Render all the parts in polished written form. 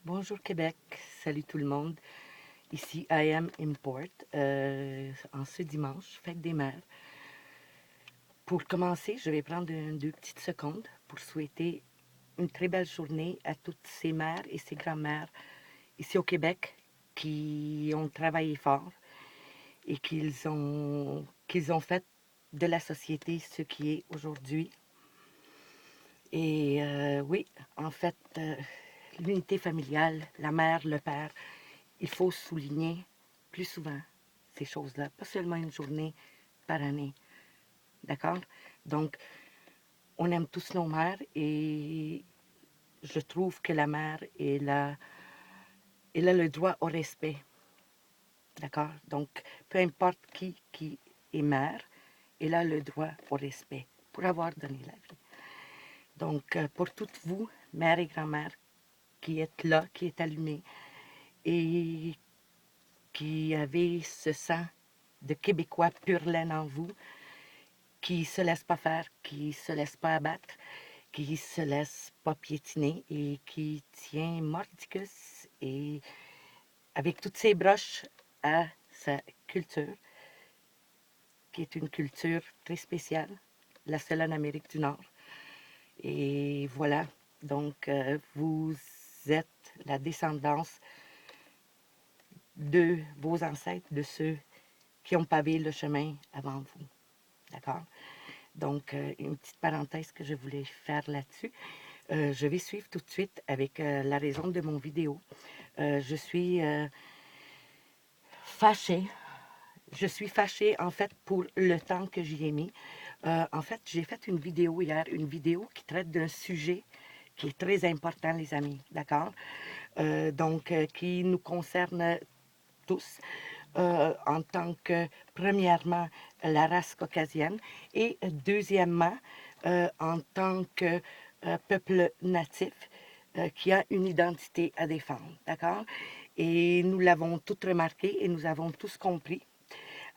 Bonjour Québec, salut tout le monde. Ici I Am Import, en ce dimanche, fête des mères. Pour commencer, je vais prendre deux petites secondes pour souhaiter une très belle journée à toutes ces mères et ces grands-mères ici au Québec qui ont travaillé fort et qu'ils ont fait de la société ce qui est aujourd'hui. Et oui, en fait, l'unité familiale, la mère, le père, il faut souligner plus souvent ces choses-là, pas seulement une journée par année. D'accord? Donc, on aime tous nos mères et je trouve que la mère, elle a le droit au respect. D'accord? Donc, peu importe qui est mère, elle a le droit au respect pour avoir donné la vie. Donc, pour toutes vous, mères et grand-mères, qui êtes là, qui êtes allumées et qui avez ce sang de Québécois pur laine en vous, qui ne se laisse pas faire, qui ne se laisse pas abattre, qui ne se laisse pas piétiner et qui tient mordicus et avec toutes ses broches à sa culture, qui est une culture très spéciale, la seule en Amérique du Nord. Et voilà, donc vous êtes la descendance de vos ancêtres, de ceux qui ont pavé le chemin avant vous. D'accord? Donc, une petite parenthèse que je voulais faire là-dessus. Je vais suivre tout de suite avec la raison de mon vidéo. Je suis fâchée. Je suis fâchée, en fait, pour le temps que j'y ai mis. En fait, j'ai fait une vidéo hier, une vidéo qui traite d'un sujet qui est très important, les amis, d'accord? Donc, qui nous concerne tous. En tant que, premièrement, la race caucasienne et deuxièmement, en tant que peuple natif qui a une identité à défendre, d'accord? Et nous l'avons tous remarqué et nous avons tous compris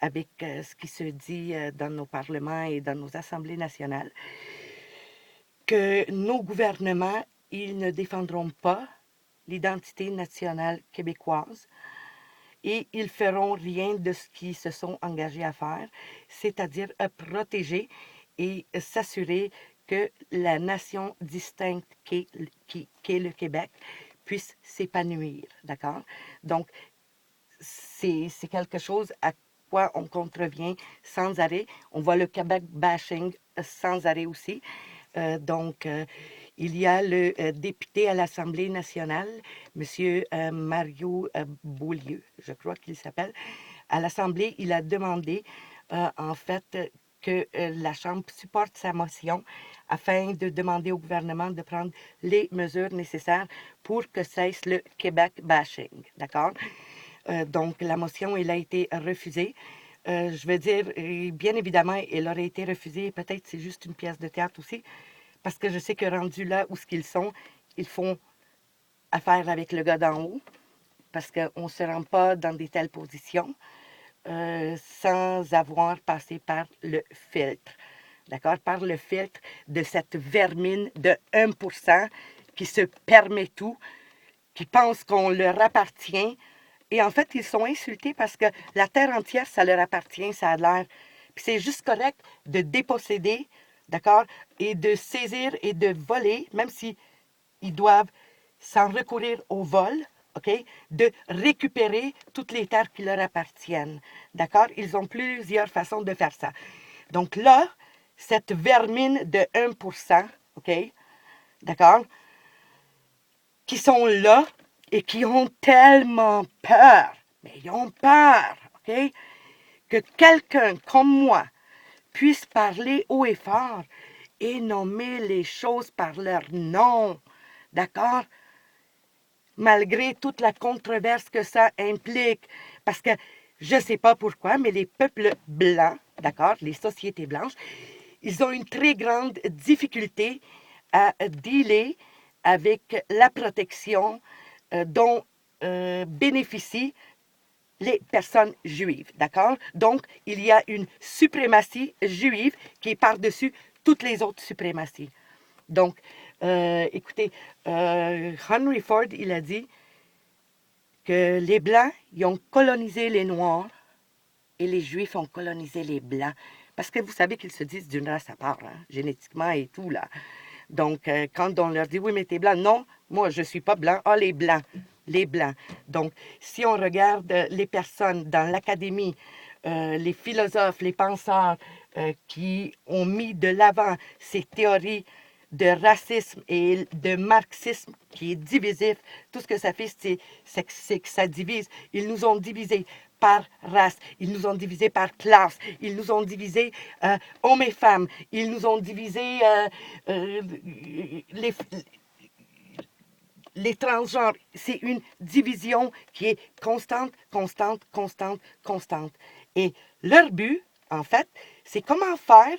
avec ce qui se dit dans nos parlements et dans nos assemblées nationales, que nos gouvernements, ils ne défendront pas l'identité nationale québécoise, et ils feront rien de ce qu'ils se sont engagés à faire, c'est-à-dire à protéger et s'assurer que la nation distincte qu'est le Québec puisse s'épanouir, d'accord? Donc, c'est quelque chose à quoi on contrevient sans arrêt. On voit le Québec bashing sans arrêt aussi. Donc, il y a le député à l'Assemblée nationale, M. Mario Beaulieu, je crois qu'il s'appelle. À l'Assemblée, il a demandé, en fait, que la Chambre supporte sa motion afin de demander au gouvernement de prendre les mesures nécessaires pour que cesse le Québec bashing. D'accord? Donc, la motion, elle a été refusée. Je veux dire, bien évidemment, elle aurait été refusée. Peut-être c'est juste une pièce de théâtre aussi, parce que je sais que rendu là où ils sont, ils font affaire avec le gars d'en haut, parce qu'on ne se rend pas dans des telles positions sans avoir passé par le filtre. D'accord? Par le filtre de cette vermine de 1% qui se permet tout, qui pense qu'on leur appartient. Et en fait, ils sont insultés parce que la terre entière, ça leur appartient, ça a l'air. Puis c'est juste correct de déposséder, d'accord, et de saisir et de voler, même si ils doivent, sans recourir au vol, OK, de récupérer toutes les terres qui leur appartiennent. D'accord? Ils ont plusieurs façons de faire ça. Donc là, cette vermine de 1%, OK, d'accord, qui sont là et qui ont tellement peur, mais ils ont peur, OK, que quelqu'un comme moi puisse parler haut et fort et nommer les choses par leur nom, d'accord? Malgré toute la controverse que ça implique. Parce que je ne sais pas pourquoi, mais les peuples blancs, d'accord, les sociétés blanches, ils ont une très grande difficulté à dealer avec la protection dont bénéficient les personnes juives, d'accord? Donc, il y a une suprématie juive qui est par-dessus toutes les autres suprématies. Donc, Écoutez, Henry Ford, il a dit que les Blancs, ils ont colonisé les Noirs et les Juifs ont colonisé les Blancs. Parce que vous savez qu'ils se disent d'une race à part, hein, génétiquement et tout, là. Donc, quand on leur dit, oui, mais t'es blanc, non, moi, je ne suis pas blanc. Ah, les Blancs, les Blancs. Donc, si on regarde les personnes dans l'académie, les philosophes, les penseurs qui ont mis de l'avant ces théories de racisme et de marxisme qui est divisif, tout ce que ça fait, c'est que ça divise. Ils nous ont divisés par race, ils nous ont divisés par classe, ils nous ont divisés hommes et femmes, ils nous ont divisés les transgenres. C'est une division qui est constante, constante, constante, constante. Et leur but, en fait, c'est comment faire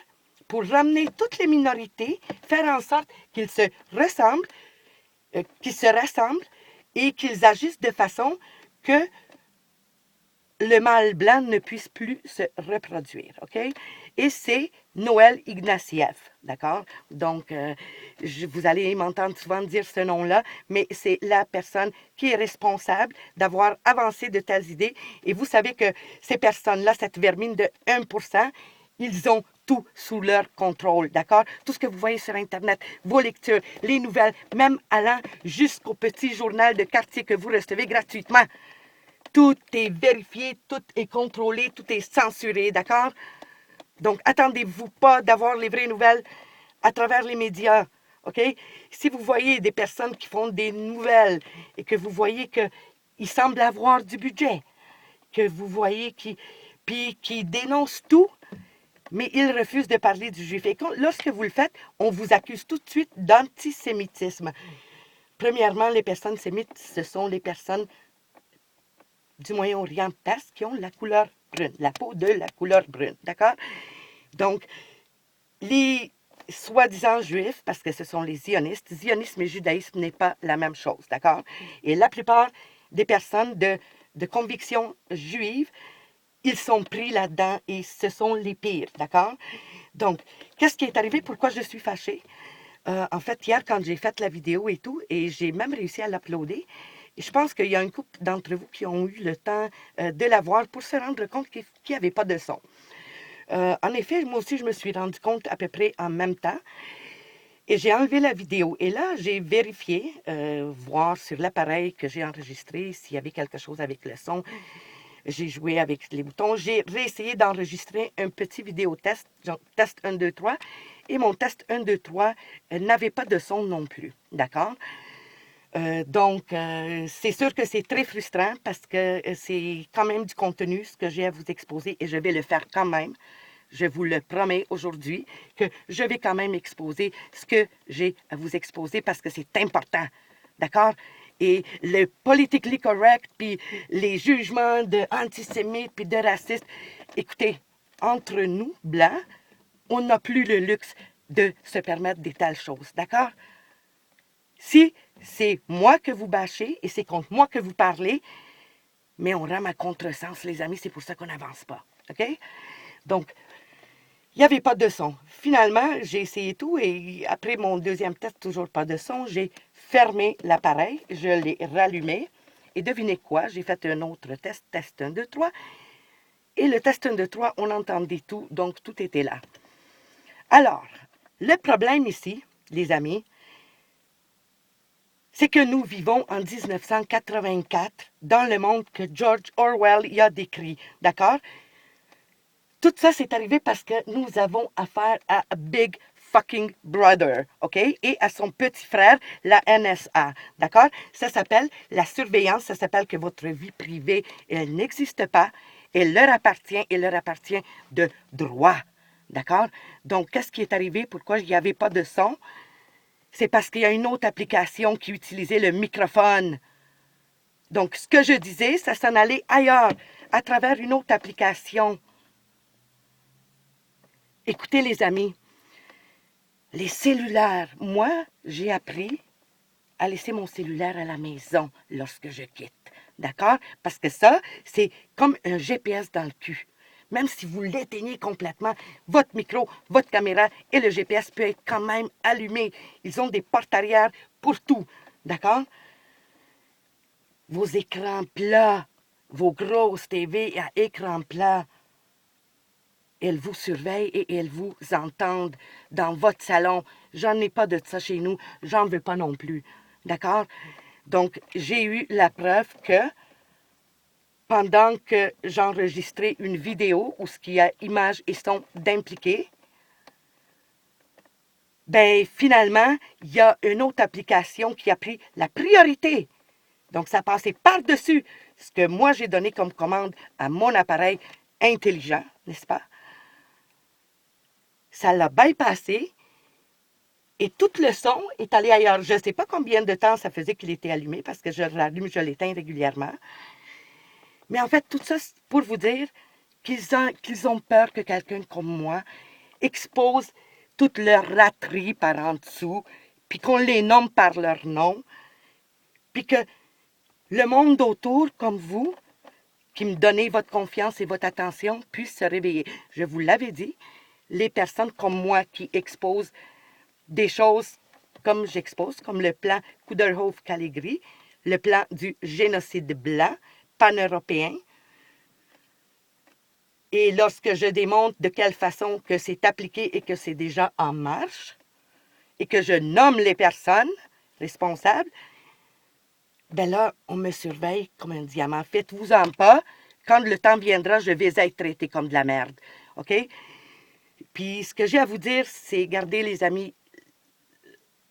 pour ramener toutes les minorités, faire en sorte qu'ils se ressemblent, qu'ils se rassemblent et qu'ils agissent de façon que le mâle blanc ne puisse plus se reproduire, OK? Et c'est Noël Ignatieff, d'accord? Donc, vous allez m'entendre souvent dire ce nom-là, mais c'est la personne qui est responsable d'avoir avancé de telles idées. Et vous savez que ces personnes-là, cette vermine de 1%, ils ont tout sous leur contrôle, d'accord? Tout ce que vous voyez sur Internet, vos lectures, les nouvelles, même allant jusqu'au petit journal de quartier que vous recevez gratuitement. Tout est vérifié, tout est contrôlé, tout est censuré, d'accord? Donc, attendez-vous pas d'avoir les vraies nouvelles à travers les médias, OK? Si vous voyez des personnes qui font des nouvelles et que vous voyez qu'ils semblent avoir du budget, que vous voyez qui dénoncent tout, mais ils refusent de parler du juif. Et lorsque vous le faites, on vous accuse tout de suite d'antisémitisme. Premièrement, les personnes sémites, ce sont les personnes du Moyen-Orient perse qui ont la couleur brune, la peau de la couleur brune, d'accord? Donc, les soi-disant juifs, parce que ce sont les zionistes, zionisme et judaïsme n'est pas la même chose, d'accord? Et la plupart des personnes de conviction juive, ils sont pris là-dedans et ce sont les pires, d'accord? Donc, qu'est-ce qui est arrivé? Pourquoi je suis fâchée? En fait, hier, quand j'ai fait la vidéo et tout, et j'ai même réussi à l'uploader, je pense qu'il y a un couple d'entre vous qui ont eu le temps de la voir pour se rendre compte qu'il n'y avait pas de son. En effet, moi aussi, je me suis rendu compte à peu près en même temps. Et j'ai enlevé la vidéo. Et là, j'ai vérifié, voir sur l'appareil que j'ai enregistré s'il y avait quelque chose avec le son. J'ai joué avec les boutons. J'ai réessayé d'enregistrer un petit vidéo test, genre test 1, 2, 3. Et mon test 1, 2, 3 n'avait pas de son non plus. D'accord? Donc, c'est sûr que c'est très frustrant parce que c'est quand même du contenu, ce que j'ai à vous exposer, et je vais le faire quand même. Je vous le promets aujourd'hui que je vais quand même exposer ce que j'ai à vous exposer parce que c'est important. D'accord? Et le politically correct, puis les jugements de antisémites, puis de racistes, écoutez, entre nous, blancs, on n'a plus le luxe de se permettre des telles choses. D'accord? Si c'est moi que vous bâchez et c'est contre moi que vous parlez, mais on rame à contresens, les amis, c'est pour ça qu'on n'avance pas. OK? Donc, il n'y avait pas de son. Finalement, j'ai essayé tout et après mon deuxième test, toujours pas de son, j'ai fermé l'appareil, je l'ai rallumé et devinez quoi? J'ai fait un autre test, test 1, 2, 3. Et le test 1, 2, 3, on entendait tout, donc tout était là. Alors, le problème ici, les amis, c'est que nous vivons en 1984 dans le monde que George Orwell y a décrit, d'accord? Tout ça, c'est arrivé parce que nous avons affaire à Big fucking Brother, OK? Et à son petit frère, la NSA, d'accord? Ça s'appelle la surveillance, ça s'appelle que votre vie privée, elle n'existe pas, elle leur appartient de droit, d'accord? Donc, qu'est-ce qui est arrivé? Pourquoi il n'y avait pas de son? C'est parce qu'il y a une autre application qui utilisait le microphone. Donc, ce que je disais, ça s'en allait ailleurs, à travers une autre application. Écoutez, les amis, les cellulaires, moi, j'ai appris à laisser mon cellulaire à la maison lorsque je quitte. D'accord? Parce que ça, c'est comme un GPS dans le cul. même si vous l'éteignez complètement, votre micro, votre caméra et le GPS peut être quand même allumé. Ils ont des portes arrière pour tout, d'accord? Vos écrans plats, vos grosses TV à écran plat, elles vous surveillent et elles vous entendent dans votre salon. J'en ai pas de ça chez nous, j'en veux pas non plus, d'accord? Donc, j'ai eu la preuve que pendant que j'enregistrais une vidéo où ce qui a image et son d'impliqué, ben finalement, il y a une autre application qui a pris la priorité. Donc, ça passait par-dessus ce que moi j'ai donné comme commande à mon appareil intelligent, n'est-ce pas? Ça l'a bypassé et tout le son est allé ailleurs. Je ne sais pas combien de temps ça faisait qu'il était allumé parce que je l'allume, je l'éteins régulièrement. Mais en fait, tout ça, c'est pour vous dire qu'ils ont peur que quelqu'un comme moi expose toute leur raterie par en dessous, puis qu'on les nomme par leur nom, puis que le monde autour, comme vous, qui me donnez votre confiance et votre attention, puisse se réveiller. Je vous l'avais dit, les personnes comme moi qui exposent des choses comme j'expose, comme le plan Couderhof-Caligri, le plan du génocide blanc pan-européen. Et lorsque je démontre de quelle façon que c'est appliqué et que c'est déjà en marche, et que je nomme les personnes responsables, ben là, on me surveille comme un diamant. Faites-vous-en pas. Quand le temps viendra, je vais être traité comme de la merde. OK? Puis ce que j'ai à vous dire, c'est, gardez les amis,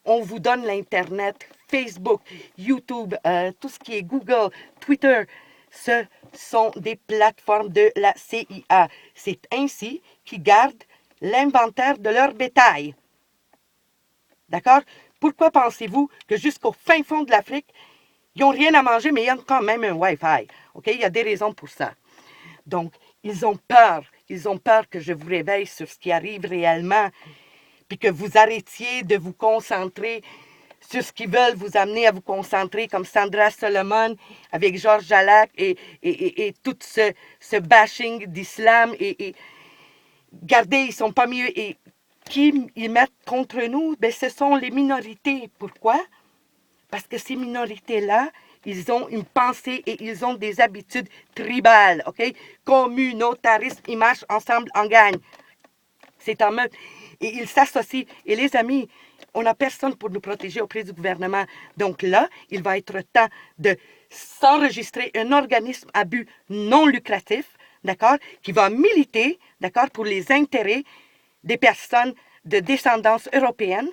on vous donne l'Internet, Facebook, YouTube, tout ce qui est Google, Twitter. Ce sont des plateformes de la CIA. C'est ainsi qu'ils gardent l'inventaire de leur bétail. D'accord? Pourquoi pensez-vous que jusqu'au fin fond de l'Afrique, ils n'ont rien à manger, mais ils ont quand même un Wi-Fi? OK? Il y a des raisons pour ça. Donc, ils ont peur. Ils ont peur que je vous réveille sur ce qui arrive réellement, puis que vous arrêtiez de vous concentrer sur ce qu'ils veulent vous amener à vous concentrer, comme Sandra Solomon avec Georges Jalac et tout ce bashing d'islam. Et regardez, ils ne sont pas mieux. Et qui ils mettent contre nous? Ben, ce sont les minorités. Pourquoi? Parce que ces minorités-là, ils ont une pensée et ils ont des habitudes tribales, OK? Communautaristes, ils marchent ensemble en gang. C'est en meute. Et ils s'associent. Et les amis, on n'a personne pour nous protéger auprès du gouvernement. Donc là, il va être temps de s'enregistrer un organisme à but non lucratif, d'accord, qui va militer, d'accord, pour les intérêts des personnes de descendance européenne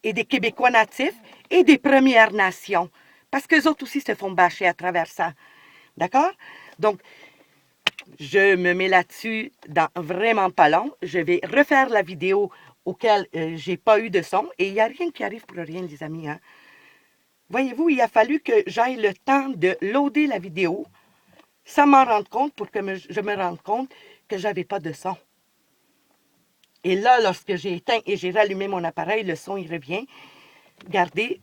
et des Québécois natifs et des Premières Nations. Parce qu'eux autres aussi se font bâcher à travers ça. D'accord? Donc, je me mets là-dessus dans vraiment pas long. Je vais refaire la vidéo auquel j'ai pas eu de son. Et il n'y a rien qui arrive pour rien, les amis. Hein? Voyez-vous, il a fallu que j'aille le temps de loader la vidéo sans m'en rendre compte pour que je me rende compte que j'avais pas de son. Et là, lorsque j'ai éteint et j'ai rallumé mon appareil, le son, il revient. Regardez,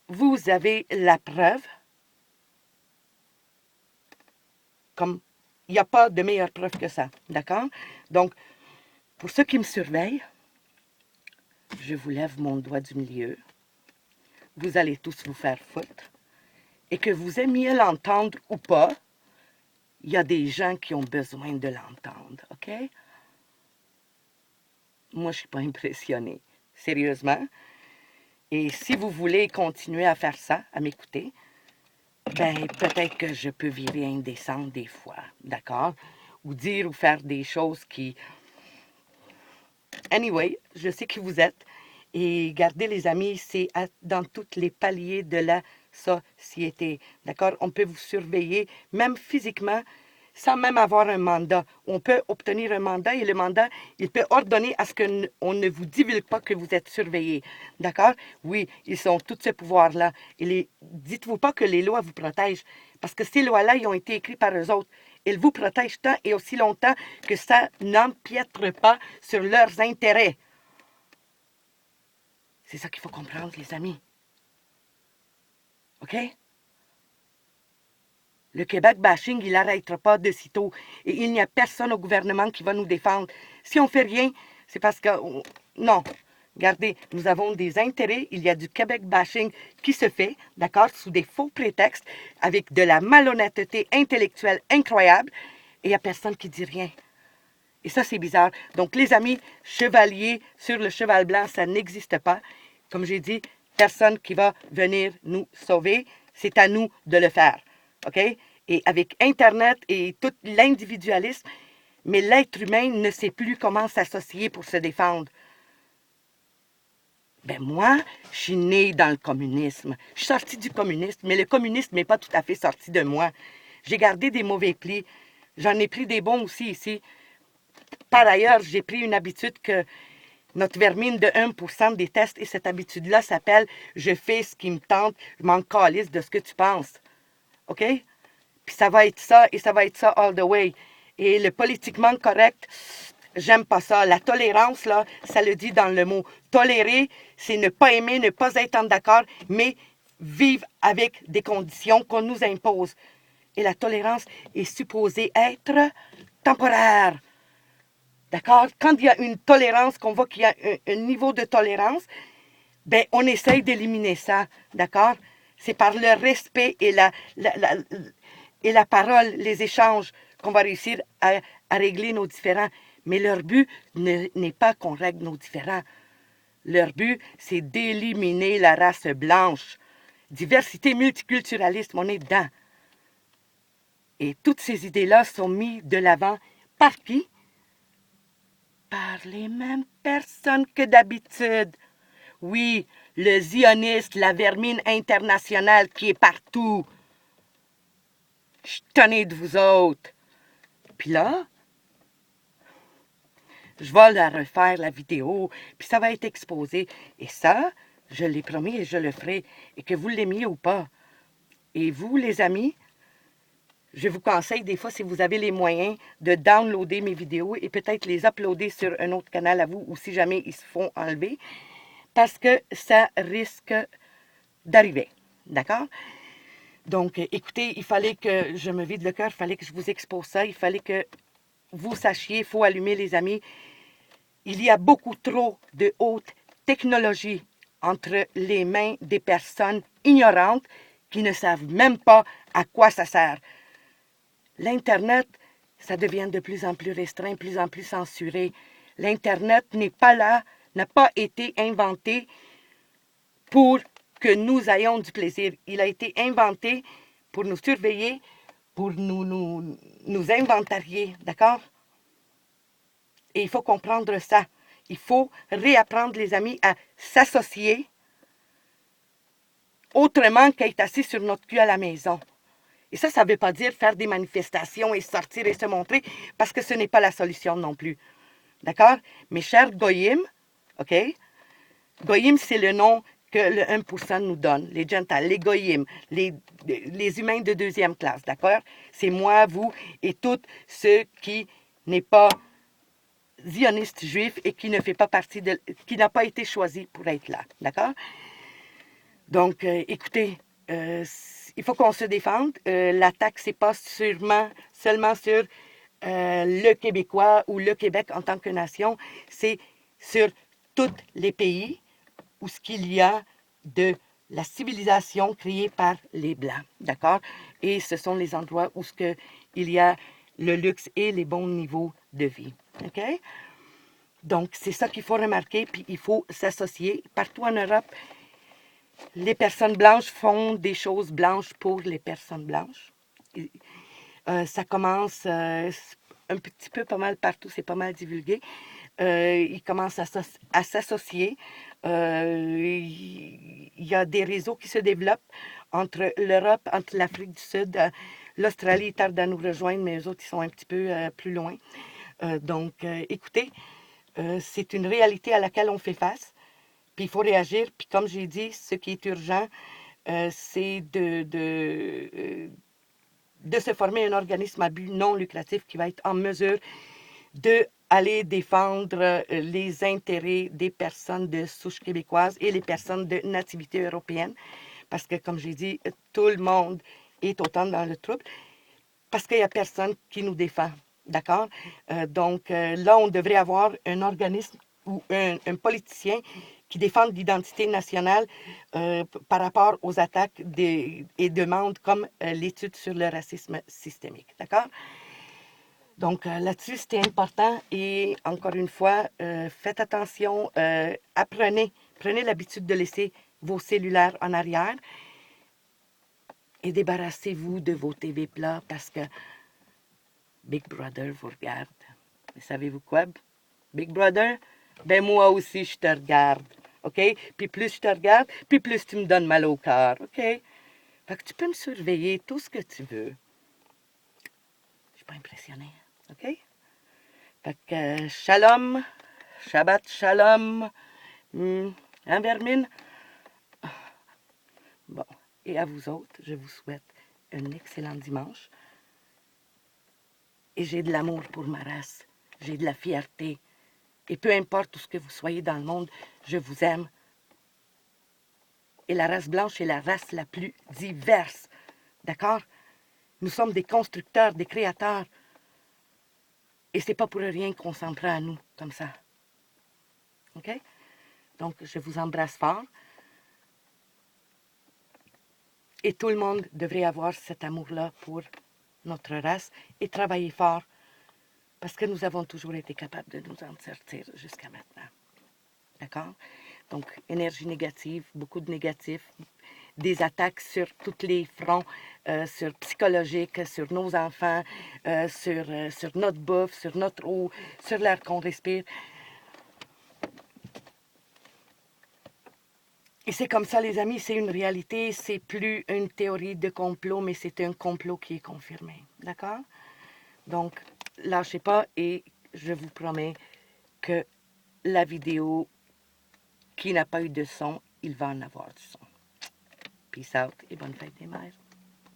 vous avez la preuve. Comme il n'y a pas de meilleure preuve que ça. D'accord? Donc, pour ceux qui me surveillent, je vous lève mon doigt du milieu. Vous allez tous vous faire foutre. Et que vous aimiez l'entendre ou pas, il y a des gens qui ont besoin de l'entendre. OK? Moi, je ne suis pas impressionnée. Sérieusement. Et si vous voulez continuer à faire ça, à m'écouter, ben peut-être que je peux virer indécente des fois. D'accord? Ou dire ou faire des choses qui... Anyway, je sais qui vous êtes. Et gardez les amis, c'est dans tous les paliers de la société. D'accord? On peut vous surveiller, même physiquement, sans même avoir un mandat. On peut obtenir un mandat et le mandat, il peut ordonner à ce qu'on ne vous divulgue pas que vous êtes surveillé. D'accord? Oui, ils ont tous ce pouvoir-là. Et dites-vous pas que les lois vous protègent, parce que ces lois-là, ils ont été écrites par eux autres. Ils vous protègent tant et aussi longtemps que ça n'empiètre pas sur leurs intérêts. C'est ça qu'il faut comprendre, les amis. OK? Le Québec bashing, il n'arrêtera pas de sitôt. Et il n'y a personne au gouvernement qui va nous défendre. Si on ne fait rien, c'est parce que... Non. Regardez, nous avons des intérêts. Il y a du Québec bashing qui se fait, d'accord, sous des faux prétextes, avec de la malhonnêteté intellectuelle incroyable. Et il n'y a personne qui dit rien. Et ça, c'est bizarre. Donc, les amis, chevaliers sur le cheval blanc, ça n'existe pas. Comme j'ai dit, personne qui va venir nous sauver. C'est à nous de le faire. OK? Et avec Internet et tout l'individualisme, mais l'être humain ne sait plus comment s'associer pour se défendre. Ben moi, je suis née dans le communisme. Je suis sortie du communisme, mais le communisme n'est pas tout à fait sorti de moi. J'ai gardé des mauvais plis. J'en ai pris des bons aussi ici. Par ailleurs, j'ai pris une habitude que notre vermine de 1% déteste, et cette habitude-là s'appelle « je fais ce qui me tente, je m'en calisse de ce que tu penses ». OK? Puis ça va être ça, et ça va être ça all the way. Et le politiquement correct, j'aime pas ça. La tolérance, là, ça le dit dans le mot. Tolérer, c'est ne pas aimer, ne pas être en d'accord, mais vivre avec des conditions qu'on nous impose. Et la tolérance est supposée être temporaire. D'accord? Quand il y a une tolérance, qu'on voit qu'il y a un niveau de tolérance, ben on essaye d'éliminer ça. D'accord? C'est par le respect et la parole, les échanges, qu'on va réussir à régler nos différends. Mais leur but n'est pas qu'on règle nos différends. Leur but, c'est d'éliminer la race blanche. Diversité, multiculturalisme, on est dedans. Et toutes ces idées-là sont mises de l'avant par qui? Par les mêmes personnes que d'habitude. Oui, le zioniste, la vermine internationale qui est partout. Je suis tannée de vous autres. Puis là, je vais la refaire, la vidéo, puis ça va être exposé. Et ça, je l'ai promis et je le ferai. Et que vous l'aimiez ou pas. Et vous, les amis, je vous conseille des fois, si vous avez les moyens, de downloader mes vidéos et peut-être les uploader sur un autre canal à vous, ou si jamais ils se font enlever, parce que ça risque d'arriver. D'accord? Donc, écoutez, il fallait que je me vide le cœur, il fallait que je vous expose ça, il fallait que vous sachiez, il faut allumer les amis. Il y a beaucoup trop de haute technologie entre les mains des personnes ignorantes qui ne savent même pas à quoi ça sert. L'Internet, ça devient de plus en plus restreint, de plus en plus censuré. L'Internet n'est pas là, n'a pas été inventé pour que nous ayons du plaisir. Il a été inventé pour nous surveiller, pour nous inventarier, d'accord? Et il faut comprendre ça. Il faut réapprendre, les amis, à s'associer autrement qu'être assis sur notre cul à la maison. Et ça ne veut pas dire faire des manifestations et sortir et se montrer, parce que ce n'est pas la solution non plus. D'accord? Mes chers Goyim, OK? Goyim, c'est le nom que le 1% nous donne, les Gentiles, les Goyim, les humains de deuxième classe, d'accord? C'est moi, vous et tous ceux qui n'est pas zioniste juif et qui ne fait pas partie de, qui n'a pas été choisi pour être là, d'accord? Donc, écoutez, il faut qu'on se défende. L'attaque, c'est pas seulement sur le Québécois ou le Québec en tant que nation, c'est sur tous les pays où ce qu'il y a de la civilisation créée par les Blancs, d'accord? Et ce sont les endroits où ce que il y a le luxe et les bons niveaux de vie, OK? Donc, c'est ça qu'il faut remarquer, puis il faut s'associer. Partout en Europe, les personnes blanches font des choses blanches pour les personnes blanches. Ça commence un petit peu pas mal partout, c'est pas mal divulgué. Ils commencent à s'associer. Il y a des réseaux qui se développent entre l'Europe, entre l'Afrique du Sud. L'Australie tarde à nous rejoindre, mais eux autres, ils sont un petit peu plus loin. Donc, écoutez, c'est une réalité à laquelle on fait face. Puis il faut réagir. Puis comme j'ai dit, ce qui est urgent, c'est de se former un organisme à but non lucratif qui va être en mesure d'aller défendre les intérêts des personnes de souche québécoise et les personnes de nativité européenne. Parce que, comme j'ai dit, tout le monde est autant dans le trouble parce qu'il n'y a personne qui nous défend. D'accord? Donc, là, on devrait avoir un organisme ou un politicien qui défende l'identité nationale par rapport aux attaques et demandes comme l'étude sur le racisme systémique. D'accord? Donc, là-dessus, c'était important. Et encore une fois, faites attention, prenez l'habitude de laisser vos cellulaires en arrière et débarrassez-vous de vos TV plats parce que Big Brother vous regarde. Mais savez-vous quoi? Big Brother, ben moi aussi, je te regarde. OK? Puis plus je te regarde, puis plus tu me donnes mal au cœur. OK? Fait que tu peux me surveiller tout ce que tu veux. Je suis pas impressionnée. OK? Fait que shalom, Shabbat shalom, hein, Vermine? Bon, et à vous autres, je vous souhaite un excellent dimanche. Et j'ai de l'amour pour ma race, j'ai de la fierté. Et peu importe où ce que vous soyez dans le monde, je vous aime. Et la race blanche est la race la plus diverse. D'accord? Nous sommes des constructeurs, des créateurs. Et c'est pas pour rien qu'on s'en prend à nous, comme ça. OK? Donc, je vous embrasse fort. Et tout le monde devrait avoir cet amour-là pour notre race et travailler fort parce que nous avons toujours été capables de nous en sortir jusqu'à maintenant. D'accord? Donc, énergie négative, beaucoup de négatifs, des attaques sur tous les fronts, sur psychologique, sur nos enfants, sur notre bouffe, sur notre eau, sur l'air qu'on respire. Et c'est comme ça, les amis, c'est une réalité, c'est plus une théorie de complot, mais c'est un complot qui est confirmé. D'accord? Donc, lâchez pas et je vous promets que la vidéo qui n'a pas eu de son, il va en avoir du son. Peace out et bonne fête des mères.